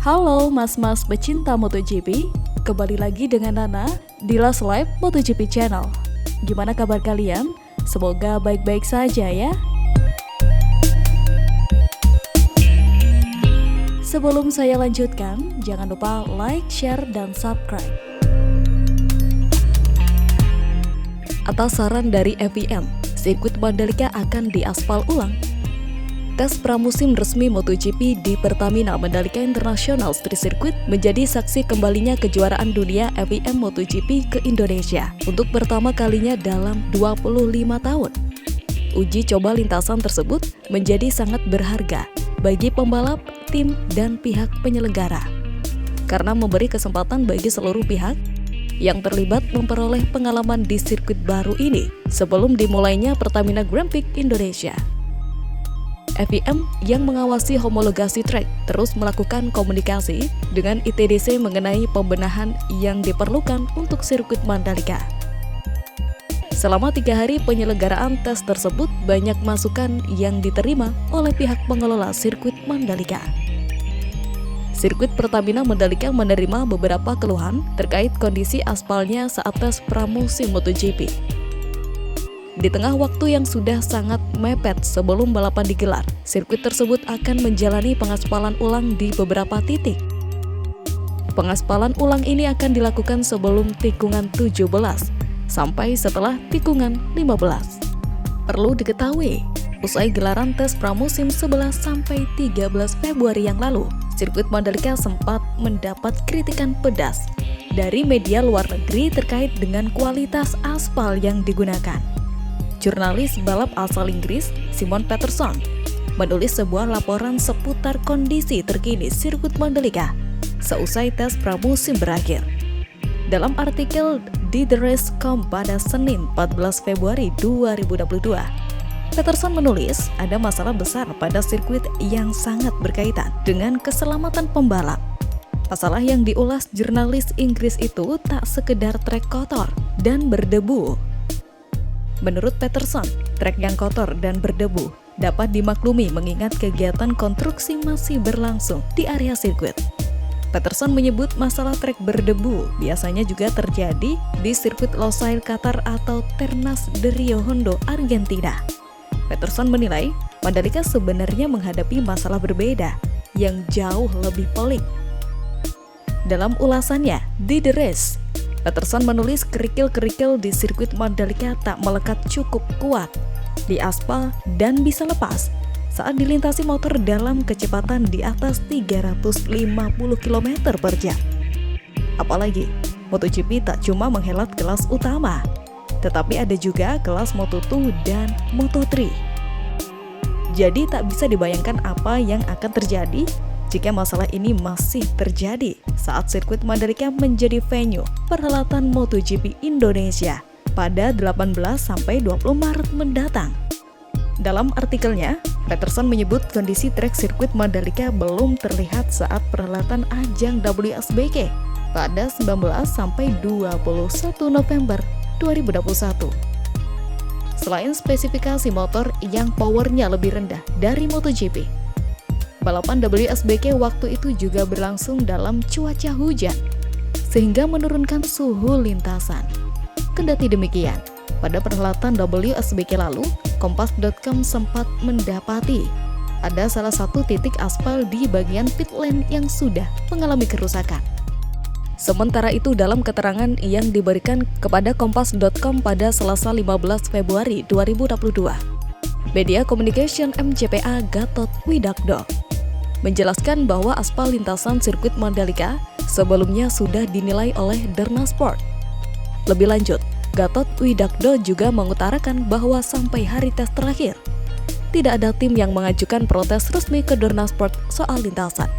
Halo mas-mas pecinta MotoGP, kembali lagi dengan Nana di Last Live MotoGP Channel. Gimana kabar kalian? Semoga baik-baik saja ya. Sebelum saya lanjutkan, jangan lupa like, share, dan subscribe. Atas saran dari FIM, sirkuit Mandalika akan diaspal ulang. Tes pramusim resmi MotoGP di Pertamina Mandalika International Street Circuit menjadi saksi kembalinya kejuaraan dunia FIM MotoGP ke Indonesia untuk pertama kalinya dalam 25 tahun. Uji coba lintasan tersebut menjadi sangat berharga bagi pembalap, tim, dan pihak penyelenggara karena memberi kesempatan bagi seluruh pihak yang terlibat memperoleh pengalaman di sirkuit baru ini sebelum dimulainya Pertamina Grand Prix Indonesia. FIM yang mengawasi homologasi trek terus melakukan komunikasi dengan ITDC mengenai pembenahan yang diperlukan untuk sirkuit Mandalika. Selama 3 hari penyelenggaraan tes tersebut, banyak masukan yang diterima oleh pihak pengelola sirkuit Mandalika. Sirkuit Pertamina Mandalika menerima beberapa keluhan terkait kondisi aspalnya saat tes pramusim MotoGP. Di tengah waktu yang sudah sangat mepet sebelum balapan digelar, sirkuit tersebut akan menjalani pengaspalan ulang di beberapa titik. Pengaspalan ulang ini akan dilakukan sebelum tikungan 17 sampai setelah tikungan 15. Perlu diketahui, usai gelaran tes pramusim 11 sampai 13 Februari yang lalu, sirkuit Mandalika sempat mendapat kritikan pedas dari media luar negeri terkait dengan kualitas aspal yang digunakan. Jurnalis balap asal Inggris, Simon Peterson, menulis sebuah laporan seputar kondisi terkini sirkuit Mandalika seusai tes pramusim berakhir. Dalam artikel di TheRace.com pada Senin 14 Februari 2022, Peterson menulis ada masalah besar pada sirkuit yang sangat berkaitan dengan keselamatan pembalap. Masalah yang diulas jurnalis Inggris itu tak sekedar trek kotor dan berdebu. Menurut Peterson, trek yang kotor dan berdebu dapat dimaklumi mengingat kegiatan konstruksi masih berlangsung di area sirkuit. Peterson menyebut masalah trek berdebu biasanya juga terjadi di sirkuit Losail Qatar atau Ternas de Rio Hondo, Argentina. Peterson menilai Mandalika sebenarnya menghadapi masalah berbeda yang jauh lebih pelik. Dalam ulasannya di The Race, Peterson menulis kerikil-kerikil di sirkuit Mandalika tak melekat cukup kuat di aspal dan bisa lepas saat dilintasi motor dalam kecepatan di atas 350 km per jam. Apalagi, MotoGP tak cuma menghelat kelas utama, tetapi ada juga kelas Moto2 dan Moto3. Jadi tak bisa dibayangkan apa yang akan terjadi jika masalah ini masih terjadi saat sirkuit Mandalika menjadi venue perhelatan MotoGP Indonesia pada 18 sampai 20 Maret mendatang. Dalam artikelnya, Peterson menyebut kondisi trek sirkuit Mandalika belum terlihat saat perhelatan ajang WSBK pada 19 sampai 21 November 2021. Selain spesifikasi motor yang powernya lebih rendah dari MotoGP, balapan WSBK waktu itu juga berlangsung dalam cuaca hujan, sehingga menurunkan suhu lintasan. Kendati demikian, pada perhelatan WSBK lalu, Kompas.com sempat mendapati ada salah satu titik aspal di bagian pit lane yang sudah mengalami kerusakan. Sementara itu dalam keterangan yang diberikan kepada Kompas.com pada Selasa 15 Februari 2022, Media Communication MCPA Gatot Widakdo menjelaskan bahwa aspal lintasan sirkuit Mandalika sebelumnya sudah dinilai oleh Dorna Sport. Lebih lanjut, Gatot Widakdo juga mengutarakan bahwa sampai hari tes terakhir, tidak ada tim yang mengajukan protes resmi ke Dorna Sport soal lintasan.